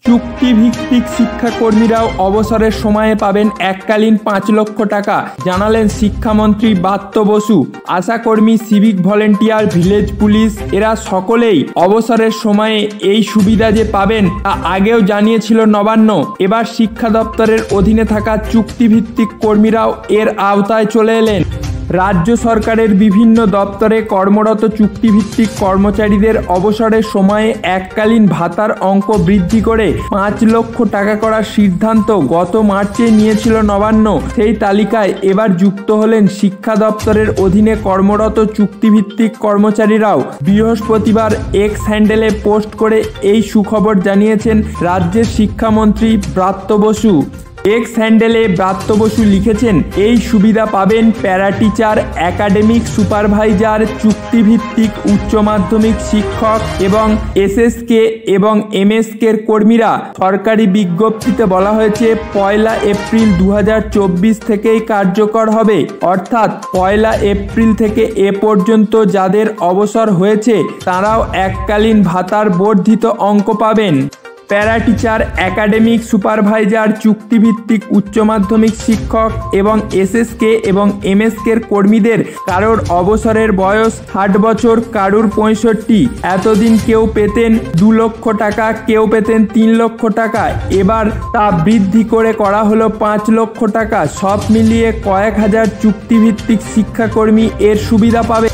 চুক্তিভিত্তিক শিক্ষাকর্মীরাও অবসরের সময়ে পাবেন এককালীন 5 লক্ষ টাকা, জানালেন শিক্ষামন্ত্রী ব্রাত্য বসু। আশাকর্মী, সিভিক ভলেন্টিয়ার, ভিলেজ পুলিশ এরা সকলেই অবসরের সময়ে এই সুবিধা যে পাবেন তা আগেও জানিয়েছিল নবান্ন। এবার শিক্ষা দপ্তরের অধীনে থাকা চুক্তিভিত্তিক কর্মীরাও এর আওতায় চলে এলেন। রাজ্য সরকারের বিভিন্ন দপ্তরে কর্মরত চুক্তিভিত্তিক কর্মচারীদের অবসরের সময়ে এককালীন ভাতার অঙ্ক বৃদ্ধি করে 5 লক্ষ টাকা করার সিদ্ধান্ত গত মার্চে নিয়েছিল নবান্ন। সেই তালিকায় এবার যুক্ত হলেন শিক্ষা দপ্তরের অধীনে কর্মরত চুক্তিভিত্তিক কর্মচারীরাও। বৃহস্পতিবার এক্স হ্যান্ডেলে পোস্ট করে এই সুখবর জানিয়েছেন রাজ্যের শিক্ষামন্ত্রী ব্রাত্য বসু। এক্স হ্যান্ডেলে ব্রাত্য বসু লিখেছেন, এই সুবিধা পাবেন প্যারা টিচার, একাডেমিক সুপারভাইজার, চুক্তিভিত্তিক উচ্চ মাধ্যমিক শিক্ষক এবং এসএসকে এবং এমএসকের কর্মীরা। সরকারি বিজ্ঞপ্তিতে বলা হয়েছে 1 এপ্রিল 2024 থেকেই কার্যকর হবে, অর্থাৎ 1 এপ্রিল থেকে এ পর্যন্ত যাদের অবসর হয়েছে তারাও এককালীন ভাতার বর্ধিত অঙ্ক পাবেন। প্যারা টিচার, একাডেমিক সুপারভাইজার, চুক্তিভিত্তিক উচ্চ মাধ্যমিক শিক্ষক এবং এসএসকে এবং এমএসকের কর্মীদের কারোর অবসরের বয়স 60 বছর, কারুর 65। এতদিন কেউ পেতেন 2 লক্ষ টাকা, কেউ পেতেন 3 লক্ষ টাকা, এবার তা বৃদ্ধি করে করা হলো 5 লক্ষ টাকা। সব মিলিয়ে কয়েক হাজার চুক্তিভিত্তিক শিক্ষাকর্মী এর সুবিধা পাবে।